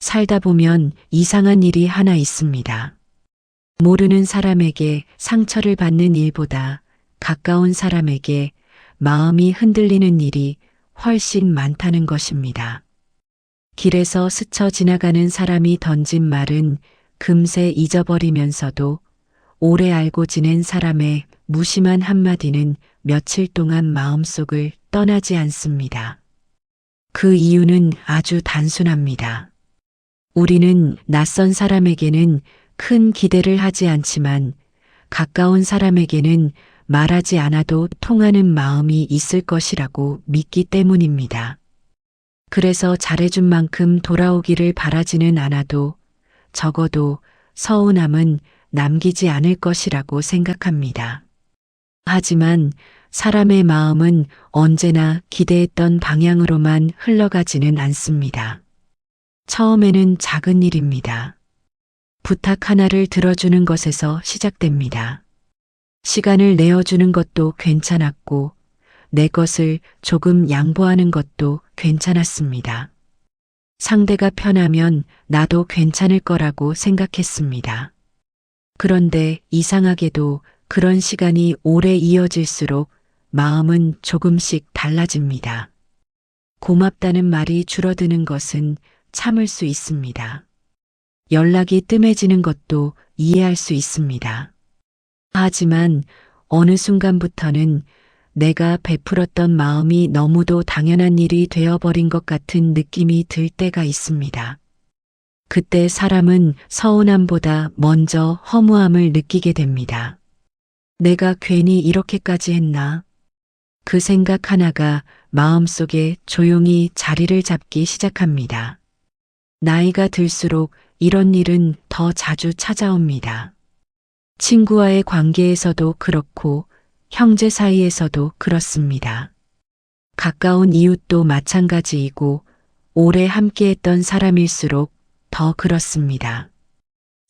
살다 보면 이상한 일이 하나 있습니다. 모르는 사람에게 상처를 받는 일보다 가까운 사람에게 마음이 흔들리는 일이 훨씬 많다는 것입니다. 길에서 스쳐 지나가는 사람이 던진 말은 금세 잊어버리면서도 오래 알고 지낸 사람의 무심한 한마디는 며칠 동안 마음속을 떠나지 않습니다. 그 이유는 아주 단순합니다. 우리는 낯선 사람에게는 큰 기대를 하지 않지만 가까운 사람에게는 말하지 않아도 통하는 마음이 있을 것이라고 믿기 때문입니다. 그래서 잘해준 만큼 돌아오기를 바라지는 않아도 적어도 서운함은 남기지 않을 것이라고 생각합니다. 하지만 사람의 마음은 언제나 기대했던 방향으로만 흘러가지는 않습니다. 처음에는 작은 일입니다. 부탁 하나를 들어주는 것에서 시작됩니다. 시간을 내어주는 것도 괜찮았고, 내 것을 조금 양보하는 것도 괜찮았습니다. 상대가 편하면 나도 괜찮을 거라고 생각했습니다. 그런데 이상하게도 그런 시간이 오래 이어질수록 마음은 조금씩 달라집니다. 고맙다는 말이 줄어드는 것은 참을 수 있습니다. 연락이 뜸해지는 것도 이해할 수 있습니다. 하지만 어느 순간부터는 내가 베풀었던 마음이 너무도 당연한 일이 되어버린 것 같은 느낌이 들 때가 있습니다. 그때 사람은 서운함보다 먼저 허무함을 느끼게 됩니다. 내가 괜히 이렇게까지 했나? 그 생각 하나가 마음속에 조용히 자리를 잡기 시작합니다. 나이가 들수록 이런 일은 더 자주 찾아옵니다. 친구와의 관계에서도 그렇고 형제 사이에서도 그렇습니다. 가까운 이웃도 마찬가지이고 오래 함께했던 사람일수록 더 그렇습니다.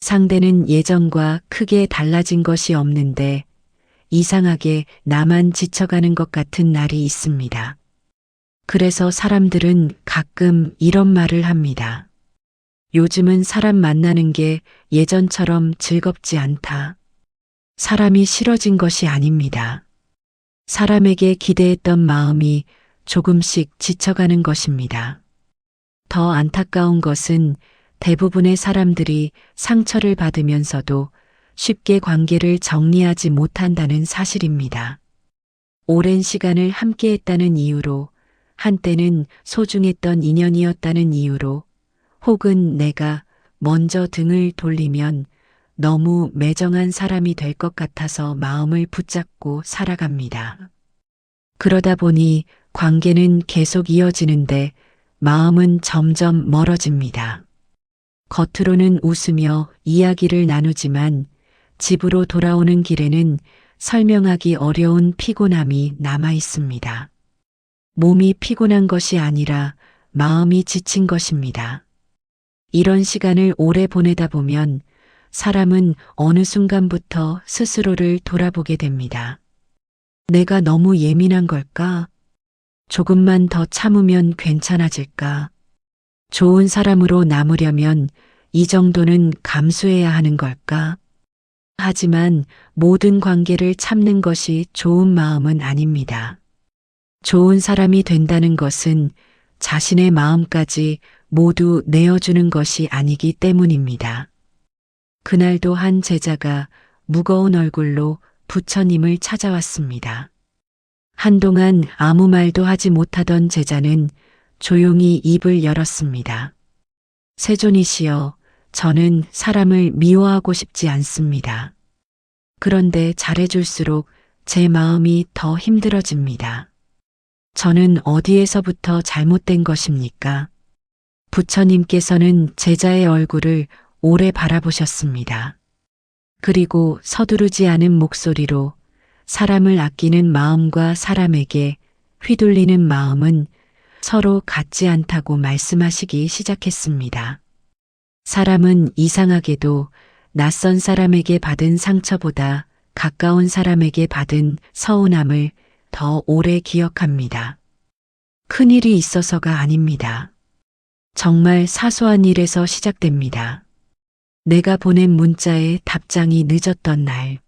상대는 예전과 크게 달라진 것이 없는데 이상하게 나만 지쳐가는 것 같은 날이 있습니다. 그래서 사람들은 가끔 이런 말을 합니다. 요즘은 사람 만나는 게 예전처럼 즐겁지 않다. 사람이 싫어진 것이 아닙니다. 사람에게 기대했던 마음이 조금씩 지쳐가는 것입니다. 더 안타까운 것은 대부분의 사람들이 상처를 받으면서도 쉽게 관계를 정리하지 못한다는 사실입니다. 오랜 시간을 함께했다는 이유로, 한때는 소중했던 인연이었다는 이유로, 혹은 내가 먼저 등을 돌리면 너무 매정한 사람이 될 것 같아서 마음을 붙잡고 살아갑니다. 그러다 보니 관계는 계속 이어지는데 마음은 점점 멀어집니다. 겉으로는 웃으며 이야기를 나누지만 집으로 돌아오는 길에는 설명하기 어려운 피곤함이 남아 있습니다. 몸이 피곤한 것이 아니라 마음이 지친 것입니다. 이런 시간을 오래 보내다 보면 사람은 어느 순간부터 스스로를 돌아보게 됩니다. 내가 너무 예민한 걸까? 조금만 더 참으면 괜찮아질까? 좋은 사람으로 남으려면 이 정도는 감수해야 하는 걸까? 하지만 모든 관계를 참는 것이 좋은 마음은 아닙니다. 좋은 사람이 된다는 것은 자신의 마음까지 모두 내어주는 것이 아니기 때문입니다. 그날도 한 제자가 무거운 얼굴로 부처님을 찾아왔습니다. 한동안 아무 말도 하지 못하던 제자는 조용히 입을 열었습니다. 세존이시여, 저는 사람을 미워하고 싶지 않습니다. 그런데 잘해줄수록 제 마음이 더 힘들어집니다. 저는 어디에서부터 잘못된 것입니까? 부처님께서는 제자의 얼굴을 오래 바라보셨습니다. 그리고 서두르지 않은 목소리로 사람을 아끼는 마음과 사람에게 휘둘리는 마음은 서로 같지 않다고 말씀하시기 시작했습니다. 사람은 이상하게도 낯선 사람에게 받은 상처보다 가까운 사람에게 받은 서운함을 더 오래 기억합니다. 큰일이 있어서가 아닙니다. 정말 사소한 일에서 시작됩니다. 내가 보낸 문자에 답장이 늦었던 날,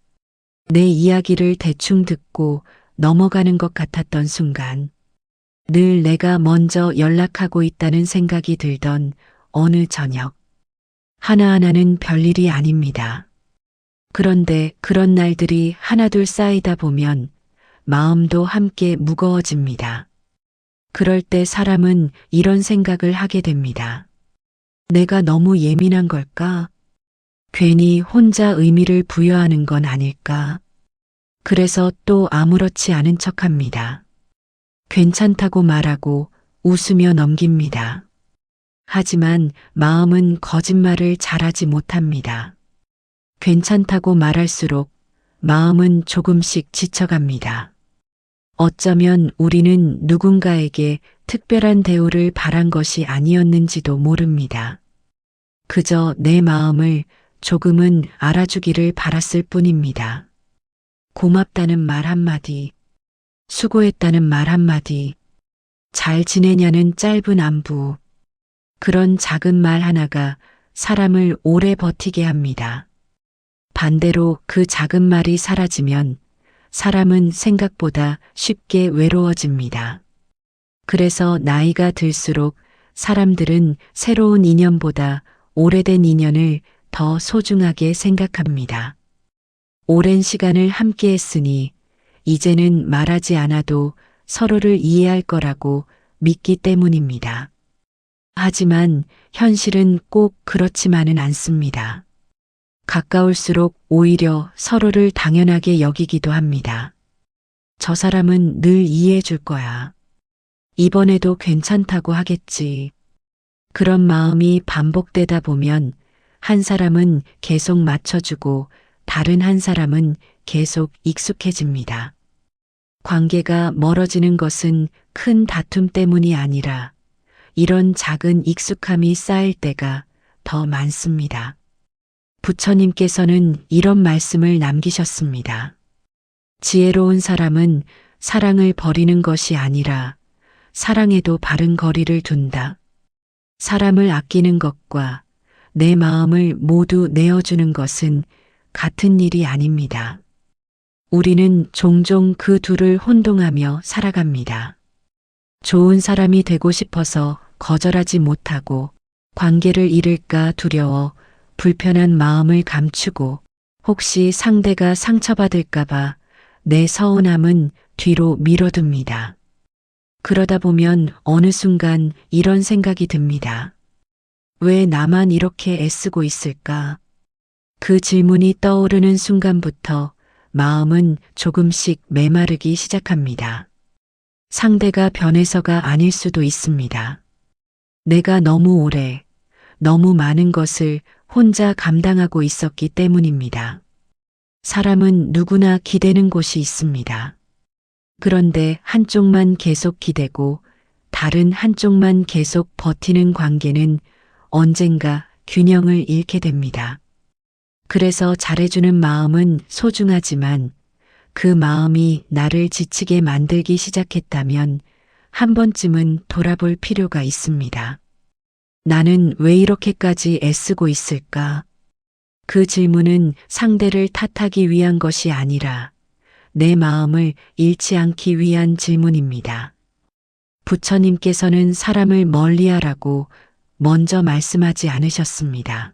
내 이야기를 대충 듣고 넘어가는 것 같았던 순간, 늘 내가 먼저 연락하고 있다는 생각이 들던 어느 저녁. 하나하나는 별일이 아닙니다. 그런데 그런 날들이 하나둘 쌓이다 보면 마음도 함께 무거워집니다. 그럴 때 사람은 이런 생각을 하게 됩니다. 내가 너무 예민한 걸까? 괜히 혼자 의미를 부여하는 건 아닐까? 그래서 또 아무렇지 않은 척합니다. 괜찮다고 말하고 웃으며 넘깁니다. 하지만 마음은 거짓말을 잘하지 못합니다. 괜찮다고 말할수록 마음은 조금씩 지쳐갑니다. 어쩌면 우리는 누군가에게 특별한 대우를 바란 것이 아니었는지도 모릅니다. 그저 내 마음을 조금은 알아주기를 바랐을 뿐입니다. 고맙다는 말 한마디, 수고했다는 말 한마디, 잘 지내냐는 짧은 안부, 그런 작은 말 하나가 사람을 오래 버티게 합니다. 반대로 그 작은 말이 사라지면 사람은 생각보다 쉽게 외로워집니다. 그래서 나이가 들수록 사람들은 새로운 인연보다 오래된 인연을 더 소중하게 생각합니다. 오랜 시간을 함께 했으니 이제는 말하지 않아도 서로를 이해할 거라고 믿기 때문입니다. 하지만 현실은 꼭 그렇지만은 않습니다. 가까울수록 오히려 서로를 당연하게 여기기도 합니다. 저 사람은 늘 이해해 줄 거야. 이번에도 괜찮다고 하겠지. 그런 마음이 반복되다 보면 한 사람은 계속 맞춰주고 다른 한 사람은 계속 익숙해집니다. 관계가 멀어지는 것은 큰 다툼 때문이 아니라 이런 작은 익숙함이 쌓일 때가 더 많습니다. 부처님께서는 이런 말씀을 남기셨습니다. 지혜로운 사람은 사랑을 버리는 것이 아니라 사랑에도 바른 거리를 둔다. 사람을 아끼는 것과 내 마음을 모두 내어주는 것은 같은 일이 아닙니다. 우리는 종종 그 둘을 혼동하며 살아갑니다. 좋은 사람이 되고 싶어서 거절하지 못하고 관계를 잃을까 두려워 불편한 마음을 감추고 혹시 상대가 상처받을까봐 내 서운함은 뒤로 밀어둡니다. 그러다 보면 어느 순간 이런 생각이 듭니다. 왜 나만 이렇게 애쓰고 있을까? 그 질문이 떠오르는 순간부터 마음은 조금씩 메마르기 시작합니다. 상대가 변해서가 아닐 수도 있습니다. 내가 너무 오래, 너무 많은 것을 혼자 감당하고 있었기 때문입니다. 사람은 누구나 기대는 곳이 있습니다. 그런데 한쪽만 계속 기대고 다른 한쪽만 계속 버티는 관계는 언젠가 균형을 잃게 됩니다. 그래서 잘해주는 마음은 소중하지만 그 마음이 나를 지치게 만들기 시작했다면 한 번쯤은 돌아볼 필요가 있습니다. 나는 왜 이렇게까지 애쓰고 있을까? 그 질문은 상대를 탓하기 위한 것이 아니라 내 마음을 잃지 않기 위한 질문입니다. 부처님께서는 사람을 멀리하라고 먼저 말씀하지 않으셨습니다.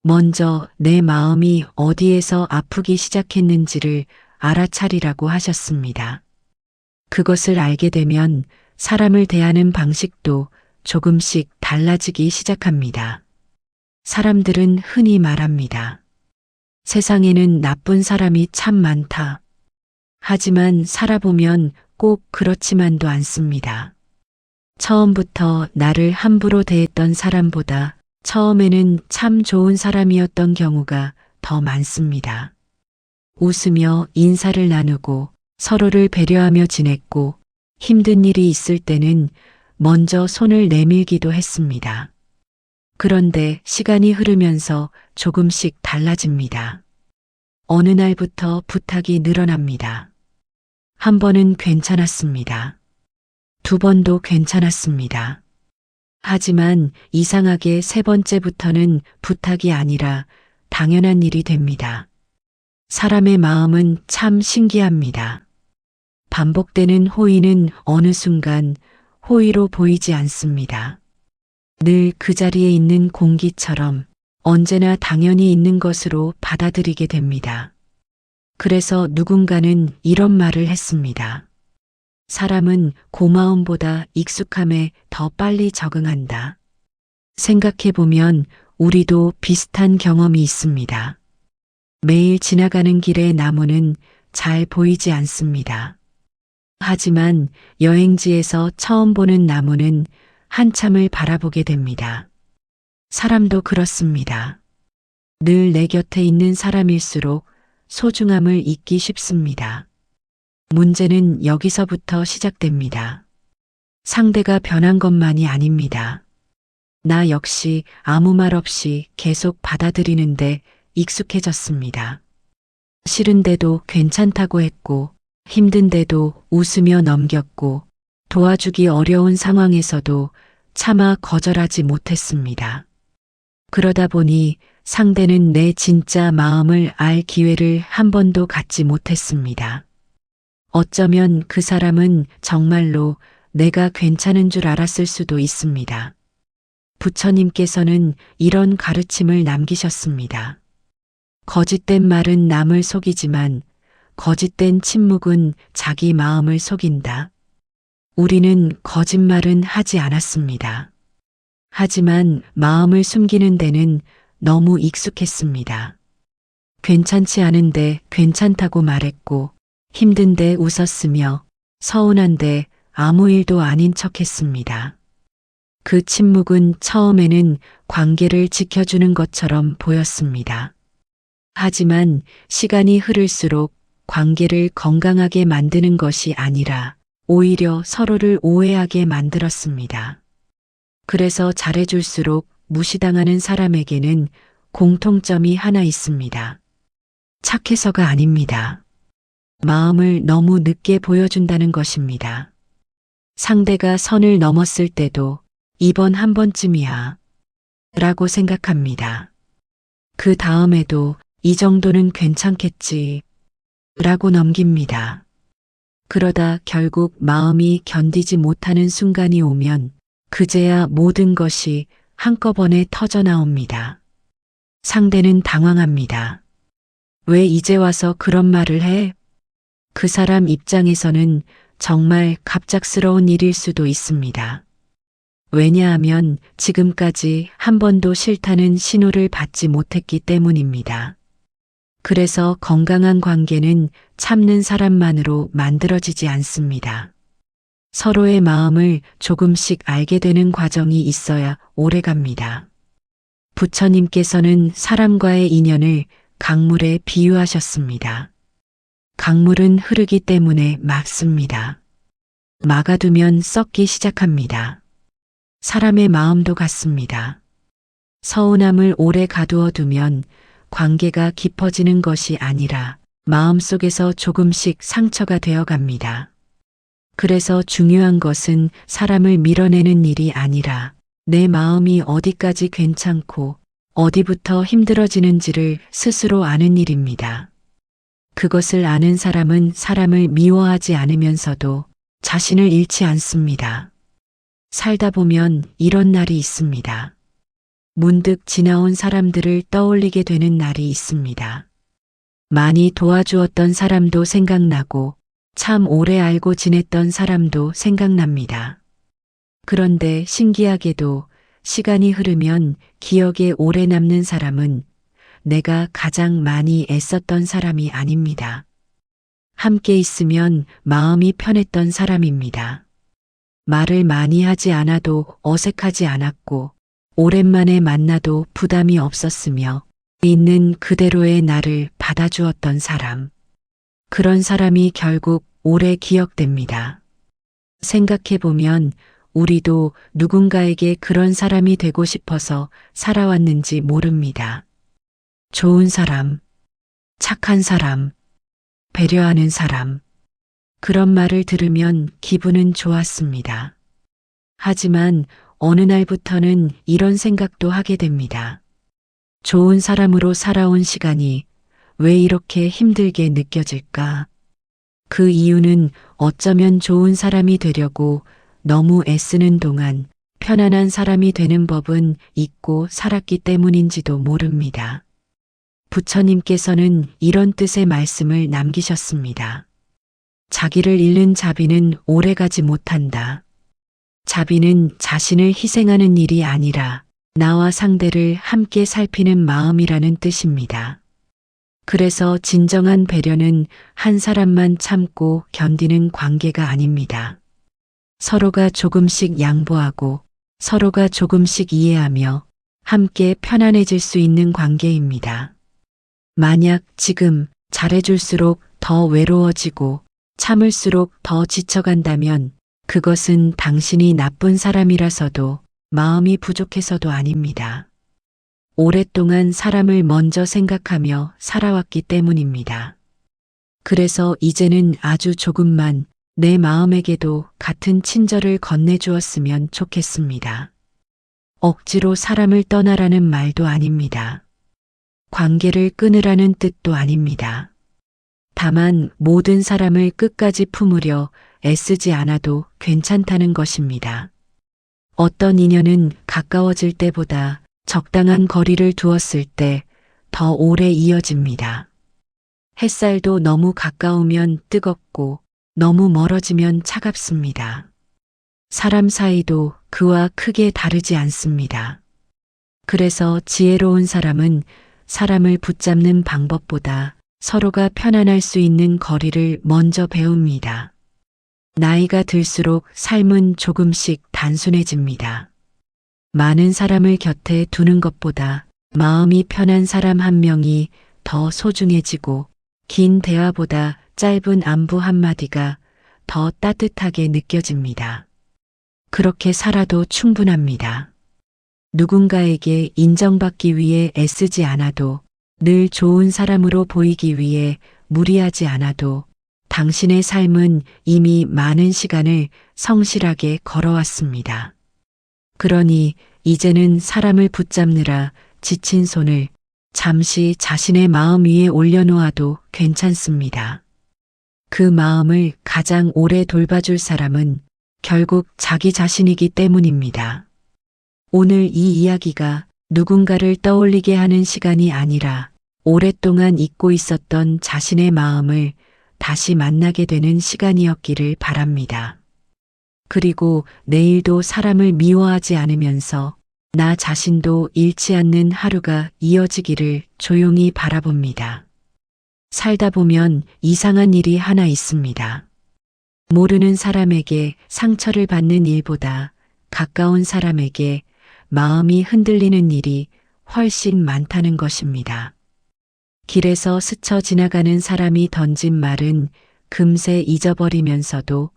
먼저 내 마음이 어디에서 아프기 시작했는지를 알아차리라고 하셨습니다. 그것을 알게 되면 사람을 대하는 방식도 조금씩 달라지기 시작합니다. 사람들은 흔히 말합니다. 세상에는 나쁜 사람이 참 많다. 하지만 살아보면 꼭 그렇지만도 않습니다. 처음부터 나를 함부로 대했던 사람보다 처음에는 참 좋은 사람이었던 경우가 더 많습니다. 웃으며 인사를 나누고 서로를 배려하며 지냈고 힘든 일이 있을 때는 먼저 손을 내밀기도 했습니다. 그런데 시간이 흐르면서 조금씩 달라집니다. 어느 날부터 부탁이 늘어납니다. 한 번은 괜찮았습니다. 두 번도 괜찮았습니다. 하지만 이상하게 세 번째부터는 부탁이 아니라 당연한 일이 됩니다. 사람의 마음은 참 신기합니다. 반복되는 호의는 어느 순간 호의로 보이지 않습니다. 늘 그 자리에 있는 공기처럼 언제나 당연히 있는 것으로 받아들이게 됩니다. 그래서 누군가는 이런 말을 했습니다. 사람은 고마움보다 익숙함에 더 빨리 적응한다. 생각해보면 우리도 비슷한 경험이 있습니다. 매일 지나가는 길의 나무는 잘 보이지 않습니다. 하지만 여행지에서 처음 보는 나무는 한참을 바라보게 됩니다. 사람도 그렇습니다. 늘 내 곁에 있는 사람일수록 소중함을 잊기 쉽습니다. 문제는 여기서부터 시작됩니다. 상대가 변한 것만이 아닙니다. 나 역시 아무 말 없이 계속 받아들이는데 익숙해졌습니다. 싫은데도 괜찮다고 했고, 힘든데도 웃으며 넘겼고, 도와주기 어려운 상황에서도 차마 거절하지 못했습니다. 그러다 보니 상대는 내 진짜 마음을 알 기회를 한 번도 갖지 못했습니다. 어쩌면 그 사람은 정말로 내가 괜찮은 줄 알았을 수도 있습니다. 부처님께서는 이런 가르침을 남기셨습니다. 거짓된 말은 남을 속이지만 거짓된 침묵은 자기 마음을 속인다. 우리는 거짓말은 하지 않았습니다. 하지만 마음을 숨기는 데는 너무 익숙했습니다. 괜찮지 않은데 괜찮다고 말했고, 힘든데 웃었으며, 서운한데 아무 일도 아닌 척했습니다. 그 침묵은 처음에는 관계를 지켜주는 것처럼 보였습니다. 하지만 시간이 흐를수록 관계를 건강하게 만드는 것이 아니라 오히려 서로를 오해하게 만들었습니다. 그래서 잘해줄수록 무시당하는 사람에게는 공통점이 하나 있습니다. 착해서가 아닙니다. 마음을 너무 늦게 보여준다는 것입니다. 상대가 선을 넘었을 때도 이번 한 번쯤이야 라고 생각합니다. 그 다음에도 이 정도는 괜찮겠지 라고 넘깁니다. 그러다 결국 마음이 견디지 못하는 순간이 오면 그제야 모든 것이 한꺼번에 터져 나옵니다. 상대는 당황합니다. 왜 이제 와서 그런 말을 해? 그 사람 입장에서는 정말 갑작스러운 일일 수도 있습니다. 왜냐하면 지금까지 한 번도 싫다는 신호를 받지 못했기 때문입니다. 그래서 건강한 관계는 참는 사람만으로 만들어지지 않습니다. 서로의 마음을 조금씩 알게 되는 과정이 있어야 오래갑니다. 부처님께서는 사람과의 인연을 강물에 비유하셨습니다. 강물은 흐르기 때문에 맑습니다. 막아두면 썩기 시작합니다. 사람의 마음도 같습니다. 서운함을 오래 가두어 두면 관계가 깊어지는 것이 아니라 마음속에서 조금씩 상처가 되어 갑니다. 그래서 중요한 것은 사람을 밀어내는 일이 아니라 내 마음이 어디까지 괜찮고 어디부터 힘들어지는지를 스스로 아는 일입니다. 그것을 아는 사람은 사람을 미워하지 않으면서도 자신을 잃지 않습니다. 살다 보면 이런 날이 있습니다. 문득 지나온 사람들을 떠올리게 되는 날이 있습니다. 많이 도와주었던 사람도 생각나고 참 오래 알고 지냈던 사람도 생각납니다. 그런데 신기하게도 시간이 흐르면 기억에 오래 남는 사람은 내가 가장 많이 애썼던 사람이 아닙니다. 함께 있으면 마음이 편했던 사람입니다. 말을 많이 하지 않아도 어색하지 않았고 오랜만에 만나도 부담이 없었으며 있는 그대로의 나를 받아주었던 사람. 그런 사람이 결국 오래 기억됩니다. 생각해보면 우리도 누군가에게 그런 사람이 되고 싶어서 살아왔는지 모릅니다. 좋은 사람, 착한 사람, 배려하는 사람. 그런 말을 들으면 기분은 좋았습니다. 하지만 어느 날부터는 이런 생각도 하게 됩니다. 좋은 사람으로 살아온 시간이 왜 이렇게 힘들게 느껴질까? 그 이유는 어쩌면 좋은 사람이 되려고 너무 애쓰는 동안 편안한 사람이 되는 법은 잊고 살았기 때문인지도 모릅니다. 부처님께서는 이런 뜻의 말씀을 남기셨습니다. 자기를 잃는 자비는 오래가지 못한다. 자비는 자신을 희생하는 일이 아니라 나와 상대를 함께 살피는 마음이라는 뜻입니다. 그래서 진정한 배려는 한 사람만 참고 견디는 관계가 아닙니다. 서로가 조금씩 양보하고 서로가 조금씩 이해하며 함께 편안해질 수 있는 관계입니다. 만약 지금 잘해줄수록 더 외로워지고 참을수록 더 지쳐간다면 그것은 당신이 나쁜 사람이라서도 마음이 부족해서도 아닙니다. 오랫동안 사람을 먼저 생각하며 살아왔기 때문입니다. 그래서 이제는 아주 조금만 내 마음에게도 같은 친절을 건네주었으면 좋겠습니다. 억지로 사람을 떠나라는 말도 아닙니다. 관계를 끊으라는 뜻도 아닙니다. 다만 모든 사람을 끝까지 품으려 애쓰지 않아도 괜찮다는 것입니다. 어떤 인연은 가까워질 때보다 적당한 거리를 두었을 때 더 오래 이어집니다. 햇살도 너무 가까우면 뜨겁고 너무 멀어지면 차갑습니다. 사람 사이도 그와 크게 다르지 않습니다. 그래서 지혜로운 사람은 사람을 붙잡는 방법보다 서로가 편안할 수 있는 거리를 먼저 배웁니다. 나이가 들수록 삶은 조금씩 단순해집니다. 많은 사람을 곁에 두는 것보다 마음이 편한 사람 한 명이 더 소중해지고 긴 대화보다 짧은 안부 한마디가 더 따뜻하게 느껴집니다. 그렇게 살아도 충분합니다. 누군가에게 인정받기 위해 애쓰지 않아도 늘 좋은 사람으로 보이기 위해 무리하지 않아도 당신의 삶은 이미 많은 시간을 성실하게 걸어왔습니다. 그러니 이제는 사람을 붙잡느라 지친 손을 잠시 자신의 마음 위에 올려놓아도 괜찮습니다. 그 마음을 가장 오래 돌봐줄 사람은 결국 자기 자신이기 때문입니다. 오늘 이 이야기가 누군가를 떠올리게 하는 시간이 아니라 오랫동안 잊고 있었던 자신의 마음을 다시 만나게 되는 시간이었기를 바랍니다. 그리고 내일도 사람을 미워하지 않으면서 나 자신도 잃지 않는 하루가 이어지기를 조용히 바라봅니다. 살다 보면 이상한 일이 하나 있습니다. 모르는 사람에게 상처를 받는 일보다 가까운 사람에게 마음이 흔들리는 일이 훨씬 많다는 것입니다. 길에서 스쳐 지나가는 사람이 던진 말은 금세 잊어버리면서도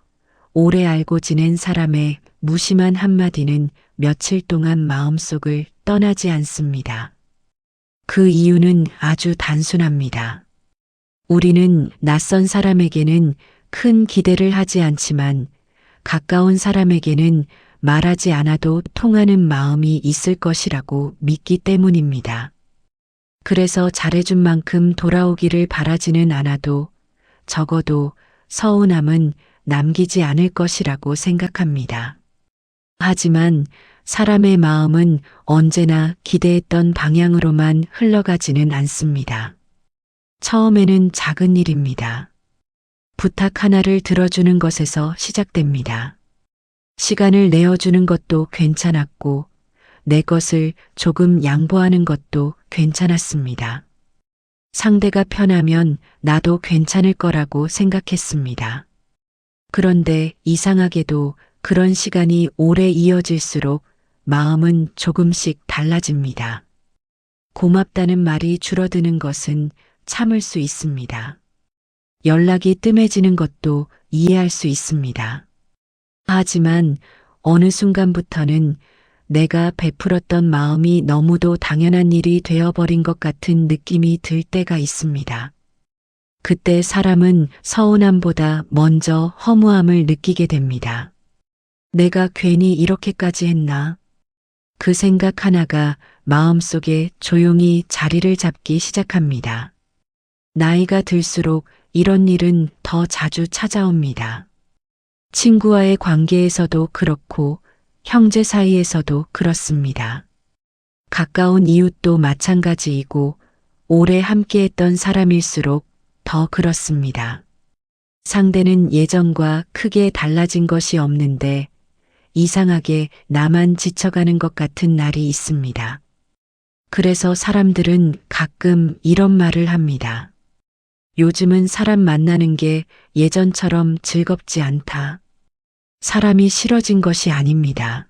오래 알고 지낸 사람의 무심한 한마디는 며칠 동안 마음속을 떠나지 않습니다. 그 이유는 아주 단순합니다. 우리는 낯선 사람에게는 큰 기대를 하지 않지만 가까운 사람에게는 말하지 않아도 통하는 마음이 있을 것이라고 믿기 때문입니다. 그래서 잘해준 만큼 돌아오기를 바라지는 않아도 적어도 서운함은 남기지 않을 것이라고 생각합니다. 하지만 사람의 마음은 언제나 기대했던 방향으로만 흘러가지는 않습니다. 처음에는 작은 일입니다. 부탁 하나를 들어주는 것에서 시작됩니다. 시간을 내어주는 것도 괜찮았고 내 것을 조금 양보하는 것도 괜찮았습니다. 상대가 편하면 나도 괜찮을 거라고 생각했습니다. 그런데 이상하게도 그런 시간이 오래 이어질수록 마음은 조금씩 달라집니다. 고맙다는 말이 줄어드는 것은 참을 수 있습니다. 연락이 뜸해지는 것도 이해할 수 있습니다. 하지만 어느 순간부터는 내가 베풀었던 마음이 너무도 당연한 일이 되어버린 것 같은 느낌이 들 때가 있습니다. 그때 사람은 서운함보다 먼저 허무함을 느끼게 됩니다. 내가 괜히 이렇게까지 했나? 그 생각 하나가 마음속에 조용히 자리를 잡기 시작합니다. 나이가 들수록 이런 일은 더 자주 찾아옵니다. 친구와의 관계에서도 그렇고 형제 사이에서도 그렇습니다. 가까운 이웃도 마찬가지이고 오래 함께했던 사람일수록 더 그렇습니다. 상대는 예전과 크게 달라진 것이 없는데 이상하게 나만 지쳐가는 것 같은 날이 있습니다. 그래서 사람들은 가끔 이런 말을 합니다. 요즘은 사람 만나는 게 예전처럼 즐겁지 않다. 사람이 싫어진 것이 아닙니다.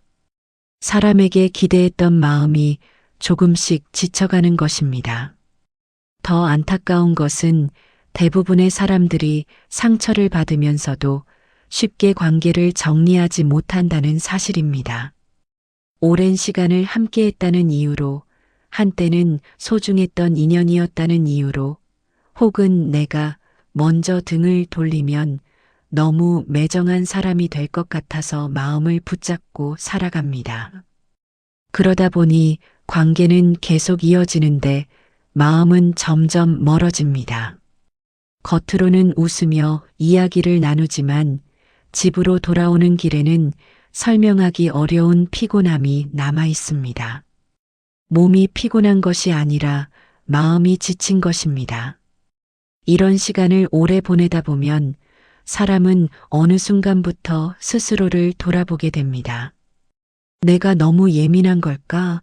사람에게 기대했던 마음이 조금씩 지쳐가는 것입니다. 더 안타까운 것은 대부분의 사람들이 상처를 받으면서도 쉽게 관계를 정리하지 못한다는 사실입니다. 오랜 시간을 함께했다는 이유로, 한때는 소중했던 인연이었다는 이유로, 혹은 내가 먼저 등을 돌리면 너무 매정한 사람이 될 것 같아서 마음을 붙잡고 살아갑니다. 그러다 보니 관계는 계속 이어지는데 마음은 점점 멀어집니다. 겉으로는 웃으며 이야기를 나누지만 집으로 돌아오는 길에는 설명하기 어려운 피곤함이 남아 있습니다. 몸이 피곤한 것이 아니라 마음이 지친 것입니다. 이런 시간을 오래 보내다 보면 사람은 어느 순간부터 스스로를 돌아보게 됩니다. 내가 너무 예민한 걸까?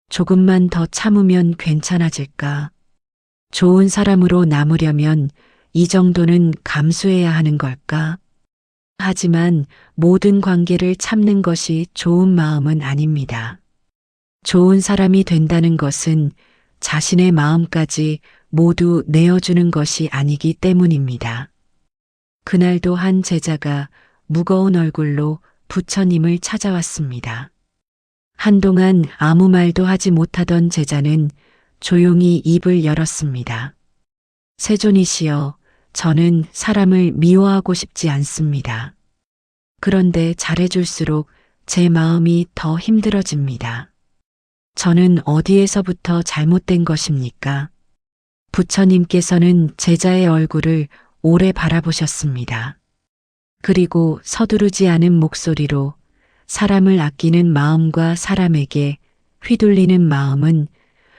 조금만 더 참으면 괜찮아질까? 좋은 사람으로 남으려면 이 정도는 감수해야 하는 걸까? 하지만 모든 관계를 참는 것이 좋은 마음은 아닙니다. 좋은 사람이 된다는 것은 자신의 마음까지 모두 내어주는 것이 아니기 때문입니다. 그날도 한 제자가 무거운 얼굴로 부처님을 찾아왔습니다. 한동안 아무 말도 하지 못하던 제자는 조용히 입을 열었습니다. 세존이시여, 저는 사람을 미워하고 싶지 않습니다. 그런데 잘해줄수록 제 마음이 더 힘들어집니다. 저는 어디에서부터 잘못된 것입니까? 부처님께서는 제자의 얼굴을 오래 바라보셨습니다. 그리고 서두르지 않은 목소리로 사람을 아끼는 마음과 사람에게 휘둘리는 마음은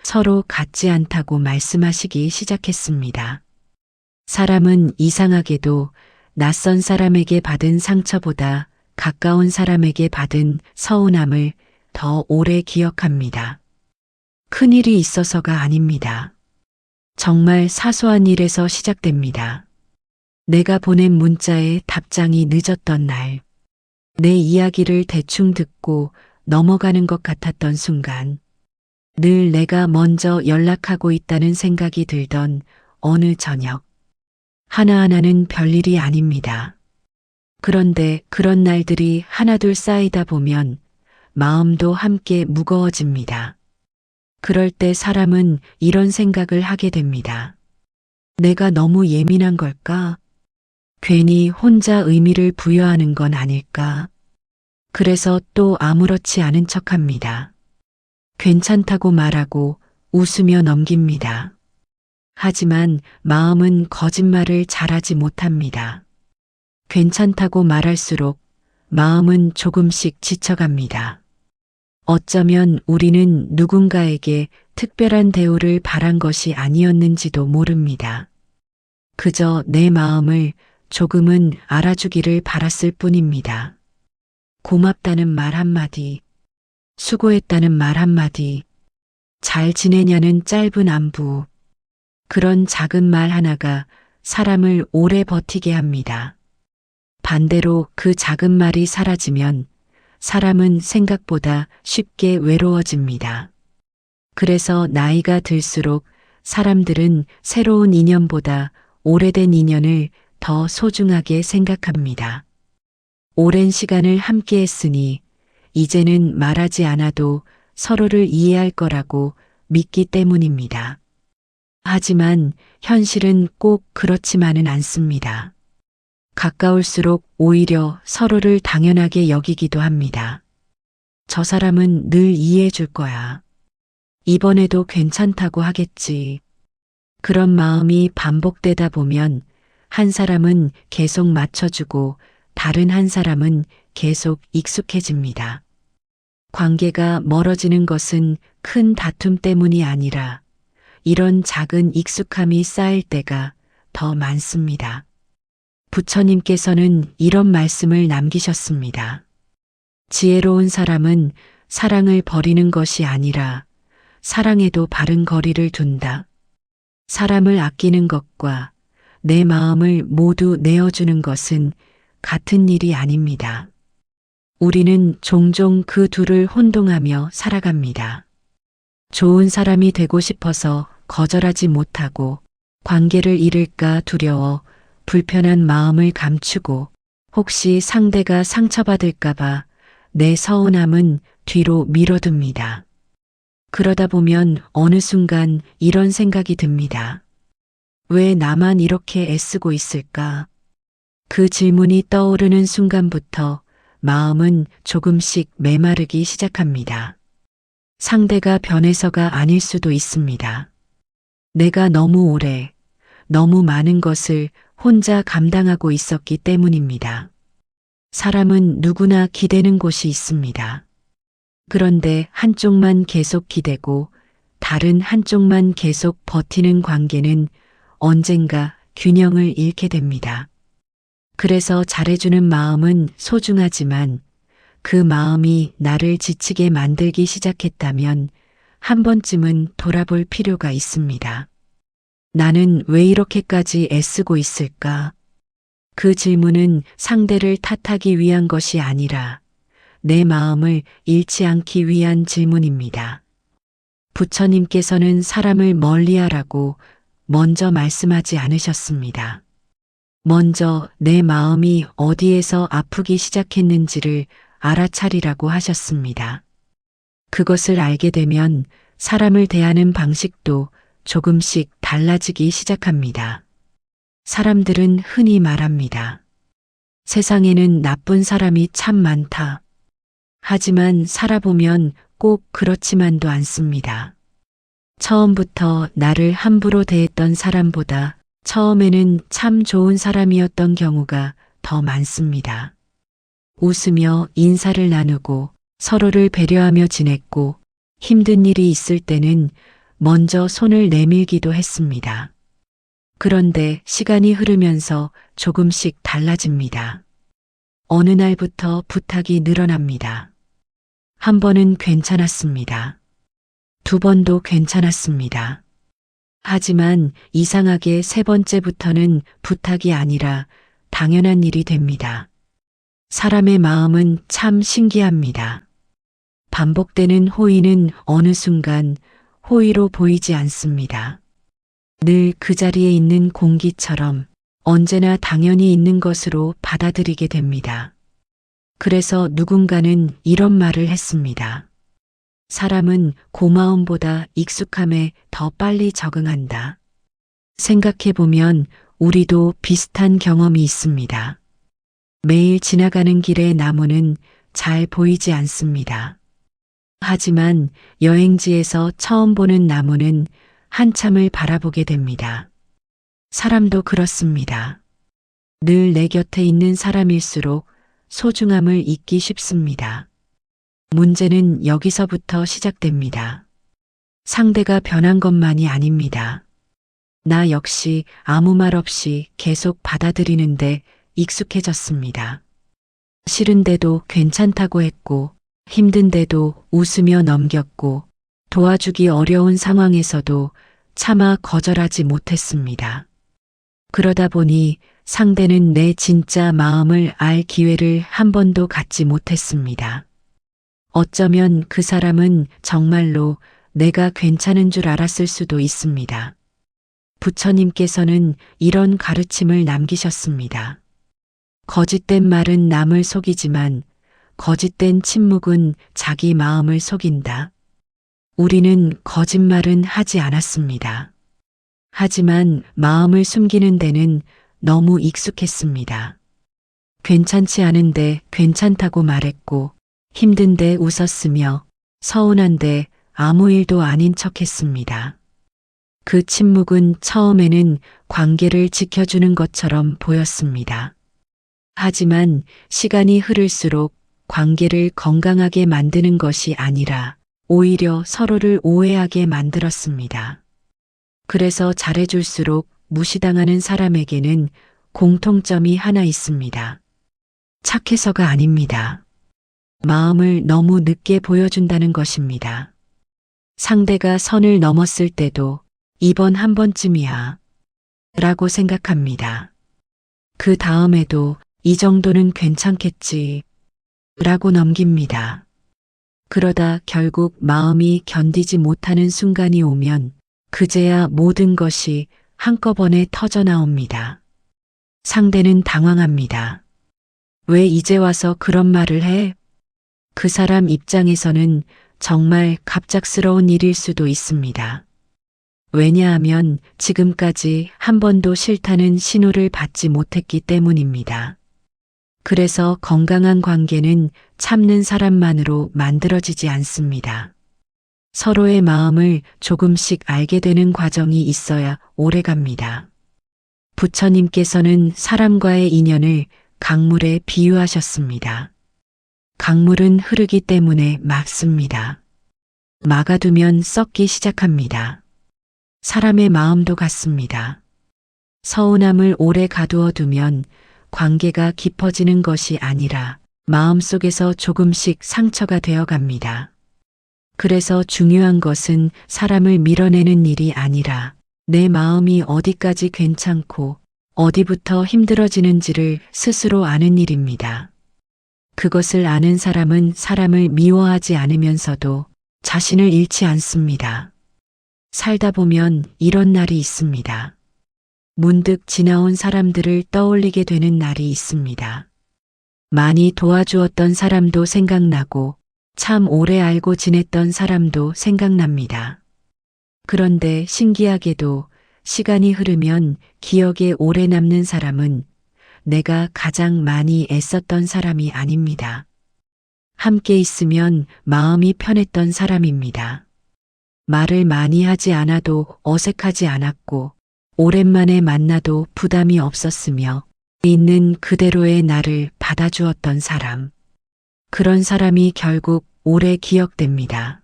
서로 같지 않다고 말씀하시기 시작했습니다. 사람은 이상하게도 낯선 사람에게 받은 상처보다 가까운 사람에게 받은 서운함을 더 오래 기억합니다. 큰일이 있어서가 아닙니다. 정말 사소한 일에서 시작됩니다. 내가 보낸 문자에 답장이 늦었던 날, 내 이야기를 대충 듣고 넘어가는 것 같았던 순간, 늘 내가 먼저 연락하고 있다는 생각이 들던 어느 저녁, 하나하나는 별일이 아닙니다. 그런데 그런 날들이 하나둘 쌓이다 보면 마음도 함께 무거워집니다. 그럴 때 사람은 이런 생각을 하게 됩니다. 내가 너무 예민한 걸까? 괜히 혼자 의미를 부여하는 건 아닐까? 그래서 또 아무렇지 않은 척합니다. 괜찮다고 말하고 웃으며 넘깁니다. 하지만 마음은 거짓말을 잘하지 못합니다. 괜찮다고 말할수록 마음은 조금씩 지쳐갑니다. 어쩌면 우리는 누군가에게 특별한 대우를 바란 것이 아니었는지도 모릅니다. 그저 내 마음을 조금은 알아주기를 바랐을 뿐입니다. 고맙다는 말 한마디, 수고했다는 말 한마디, 잘 지내냐는 짧은 안부, 그런 작은 말 하나가 사람을 오래 버티게 합니다. 반대로 그 작은 말이 사라지면 사람은 생각보다 쉽게 외로워집니다. 그래서 나이가 들수록 사람들은 새로운 인연보다 오래된 인연을 더 소중하게 생각합니다. 오랜 시간을 함께 했으니 이제는 말하지 않아도 서로를 이해할 거라고 믿기 때문입니다. 하지만 현실은 꼭 그렇지만은 않습니다. 가까울수록 오히려 서로를 당연하게 여기기도 합니다. 저 사람은 늘 이해해 줄 거야. 이번에도 괜찮다고 하겠지. 그런 마음이 반복되다 보면 한 사람은 계속 맞춰주고 다른 한 사람은 계속 익숙해집니다. 관계가 멀어지는 것은 큰 다툼 때문이 아니라 이런 작은 익숙함이 쌓일 때가 더 많습니다. 부처님께서는 이런 말씀을 남기셨습니다. 지혜로운 사람은 사랑을 버리는 것이 아니라 사랑에도 바른 거리를 둔다. 사람을 아끼는 것과 내 마음을 모두 내어주는 것은 같은 일이 아닙니다. 우리는 종종 그 둘을 혼동하며 살아갑니다. 좋은 사람이 되고 싶어서 거절하지 못하고 관계를 잃을까 두려워 불편한 마음을 감추고 혹시 상대가 상처받을까봐 내 서운함은 뒤로 밀어둡니다. 그러다 보면 어느 순간 이런 생각이 듭니다. 왜 나만 이렇게 애쓰고 있을까? 그 질문이 떠오르는 순간부터 마음은 조금씩 메마르기 시작합니다. 상대가 변해서가 아닐 수도 있습니다. 내가 너무 오래, 너무 많은 것을 혼자 감당하고 있었기 때문입니다. 사람은 누구나 기대는 곳이 있습니다. 그런데 한쪽만 계속 기대고 다른 한쪽만 계속 버티는 관계는 언젠가 균형을 잃게 됩니다. 그래서 잘해주는 마음은 소중하지만 그 마음이 나를 지치게 만들기 시작했다면 한 번쯤은 돌아볼 필요가 있습니다. 나는 왜 이렇게까지 애쓰고 있을까? 그 질문은 상대를 탓하기 위한 것이 아니라 내 마음을 잃지 않기 위한 질문입니다. 부처님께서는 사람을 멀리하라고 먼저 말씀하지 않으셨습니다. 먼저 내 마음이 어디에서 아프기 시작했는지를 알아차리라고 하셨습니다. 그것을 알게 되면 사람을 대하는 방식도 조금씩 달라지기 시작합니다. 사람들은 흔히 말합니다. 세상에는 나쁜 사람이 참 많다. 하지만 살아보면 꼭 그렇지만도 않습니다. 처음부터 나를 함부로 대했던 사람보다 처음에는 참 좋은 사람이었던 경우가 더 많습니다. 웃으며 인사를 나누고 서로를 배려하며 지냈고 힘든 일이 있을 때는 먼저 손을 내밀기도 했습니다. 그런데 시간이 흐르면서 조금씩 달라집니다. 어느 날부터 부탁이 늘어납니다. 한 번은 괜찮았습니다. 두 번도 괜찮았습니다. 하지만 이상하게 세 번째부터는 부탁이 아니라 당연한 일이 됩니다. 사람의 마음은 참 신기합니다. 반복되는 호의는 어느 순간 호의로 보이지 않습니다. 늘 그 자리에 있는 공기처럼 언제나 당연히 있는 것으로 받아들이게 됩니다. 그래서 누군가는 이런 말을 했습니다. 사람은 고마움보다 익숙함에 더 빨리 적응한다. 생각해보면 우리도 비슷한 경험이 있습니다. 매일 지나가는 길의 나무는 잘 보이지 않습니다. 하지만 여행지에서 처음 보는 나무는 한참을 바라보게 됩니다. 사람도 그렇습니다. 늘 내 곁에 있는 사람일수록 소중함을 잊기 쉽습니다. 문제는 여기서부터 시작됩니다. 상대가 변한 것만이 아닙니다. 나 역시 아무 말 없이 계속 받아들이는데 익숙해졌습니다. 싫은데도 괜찮다고 했고 힘든데도 웃으며 넘겼고 도와주기 어려운 상황에서도 차마 거절하지 못했습니다. 그러다 보니 상대는 내 진짜 마음을 알 기회를 한 번도 갖지 못했습니다. 어쩌면 그 사람은 정말로 내가 괜찮은 줄 알았을 수도 있습니다. 부처님께서는 이런 가르침을 남기셨습니다. 거짓된 말은 남을 속이지만 거짓된 침묵은 자기 마음을 속인다. 우리는 거짓말은 하지 않았습니다. 하지만 마음을 숨기는 데는 너무 익숙했습니다. 괜찮지 않은데 괜찮다고 말했고 힘든데 웃었으며 서운한데 아무 일도 아닌 척했습니다. 그 침묵은 처음에는 관계를 지켜주는 것처럼 보였습니다. 하지만 시간이 흐를수록 관계를 건강하게 만드는 것이 아니라 오히려 서로를 오해하게 만들었습니다. 그래서 잘해줄수록 무시당하는 사람에게는 공통점이 하나 있습니다. 착해서가 아닙니다. 마음을 너무 늦게 보여준다는 것입니다. 상대가 선을 넘었을 때도 이번 한 번쯤이야 라고 생각합니다. 그 다음에도 이 정도는 괜찮겠지 라고 넘깁니다. 그러다 결국 마음이 견디지 못하는 순간이 오면 그제야 모든 것이 한꺼번에 터져 나옵니다. 상대는 당황합니다. 왜 이제 와서 그런 말을 해? 그 사람 입장에서는 정말 갑작스러운 일일 수도 있습니다. 왜냐하면 지금까지 한 번도 싫다는 신호를 받지 못했기 때문입니다. 그래서 건강한 관계는 참는 사람만으로 만들어지지 않습니다. 서로의 마음을 조금씩 알게 되는 과정이 있어야 오래갑니다. 부처님께서는 사람과의 인연을 강물에 비유하셨습니다. 강물은 흐르기 때문에 맑습니다. 막아두면 썩기 시작합니다. 사람의 마음도 같습니다. 서운함을 오래 가두어 두면 관계가 깊어지는 것이 아니라 마음속에서 조금씩 상처가 되어 갑니다. 그래서 중요한 것은 사람을 밀어내는 일이 아니라 내 마음이 어디까지 괜찮고 어디부터 힘들어지는지를 스스로 아는 일입니다. 그것을 아는 사람은 사람을 미워하지 않으면서도 자신을 잃지 않습니다. 살다 보면 이런 날이 있습니다. 문득 지나온 사람들을 떠올리게 되는 날이 있습니다. 많이 도와주었던 사람도 생각나고 참 오래 알고 지냈던 사람도 생각납니다. 그런데 신기하게도 시간이 흐르면 기억에 오래 남는 사람은 내가 가장 많이 애썼던 사람이 아닙니다. 함께 있으면 마음이 편했던 사람입니다. 말을 많이 하지 않아도 어색하지 않았고 오랜만에 만나도 부담이 없었으며 있는 그대로의 나를 받아주었던 사람. 그런 사람이 결국 오래 기억됩니다.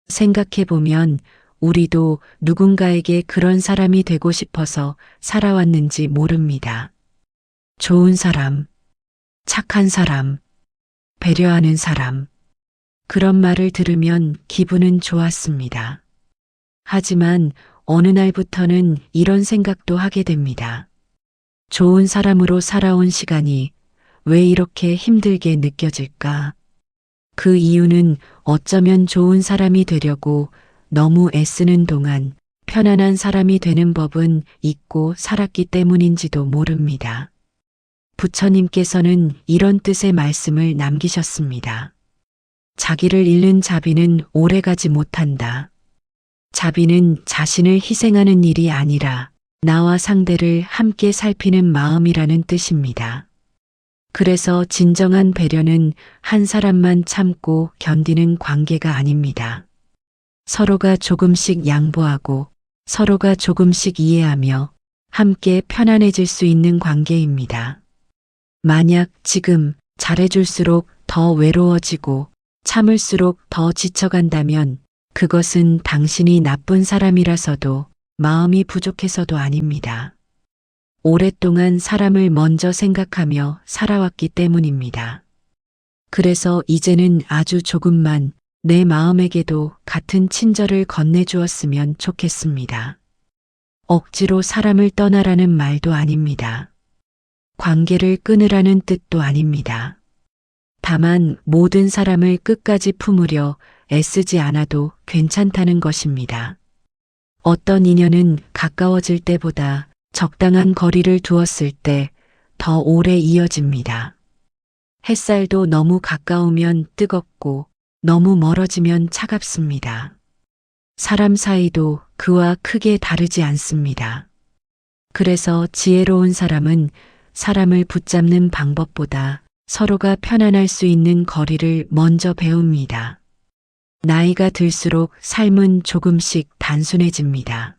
생각해보면 우리도 누군가에게 그런 사람이 되고 싶어서 살아왔는지 모릅니다. 좋은 사람, 착한 사람, 배려하는 사람. 그런 말을 들으면 기분은 좋았습니다. 하지만 어느 날부터는 이런 생각도 하게 됩니다. 좋은 사람으로 살아온 시간이 왜 이렇게 힘들게 느껴질까? 그 이유는 어쩌면 좋은 사람이 되려고 너무 애쓰는 동안 편안한 사람이 되는 법은 잊고 살았기 때문인지도 모릅니다. 부처님께서는 이런 뜻의 말씀을 남기셨습니다. 자기를 잃는 자비는 오래가지 못한다. 자비는 자신을 희생하는 일이 아니라 나와 상대를 함께 살피는 마음이라는 뜻입니다. 그래서 진정한 배려는 한 사람만 참고 견디는 관계가 아닙니다. 서로가 조금씩 양보하고 서로가 조금씩 이해하며 함께 편안해질 수 있는 관계입니다. 만약 지금 잘해줄수록 더 외로워지고 참을수록 더 지쳐간다면 그것은 당신이 나쁜 사람이라서도 마음이 부족해서도 아닙니다. 오랫동안 사람을 먼저 생각하며 살아왔기 때문입니다. 그래서 이제는 아주 조금만 내 마음에게도 같은 친절을 건네주었으면 좋겠습니다. 억지로 사람을 떠나라는 말도 아닙니다. 관계를 끊으라는 뜻도 아닙니다. 다만 모든 사람을 끝까지 품으려 애쓰지 않아도 괜찮다는 것입니다. 어떤 인연은 가까워질 때보다 적당한 거리를 두었을 때 더 오래 이어집니다. 햇살도 너무 가까우면 뜨겁고 너무 멀어지면 차갑습니다. 사람 사이도 그와 크게 다르지 않습니다. 그래서 지혜로운 사람은 사람을 붙잡는 방법보다 서로가 편안할 수 있는 거리를 먼저 배웁니다. 나이가 들수록 삶은 조금씩 단순해집니다.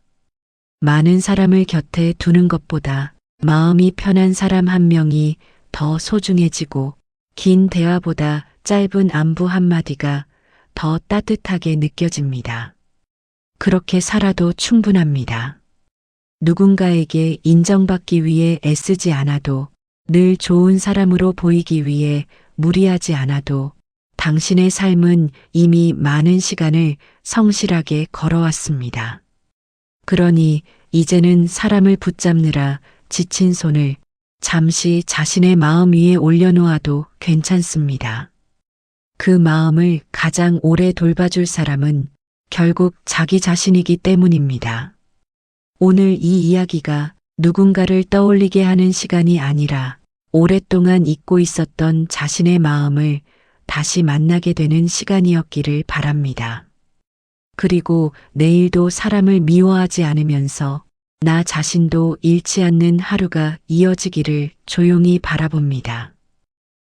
많은 사람을 곁에 두는 것보다 마음이 편한 사람 한 명이 더 소중해지고 긴 대화보다 짧은 안부 한마디가 더 따뜻하게 느껴집니다. 그렇게 살아도 충분합니다. 누군가에게 인정받기 위해 애쓰지 않아도, 늘 좋은 사람으로 보이기 위해 무리하지 않아도 당신의 삶은 이미 많은 시간을 성실하게 걸어왔습니다. 그러니 이제는 사람을 붙잡느라 지친 손을 잠시 자신의 마음 위에 올려놓아도 괜찮습니다. 그 마음을 가장 오래 돌봐줄 사람은 결국 자기 자신이기 때문입니다. 오늘 이 이야기가 누군가를 떠올리게 하는 시간이 아니라 오랫동안 잊고 있었던 자신의 마음을 다시 만나게 되는 시간이었기를 바랍니다. 그리고 내일도 사람을 미워하지 않으면서 나 자신도 잃지 않는 하루가 이어지기를 조용히 바라봅니다.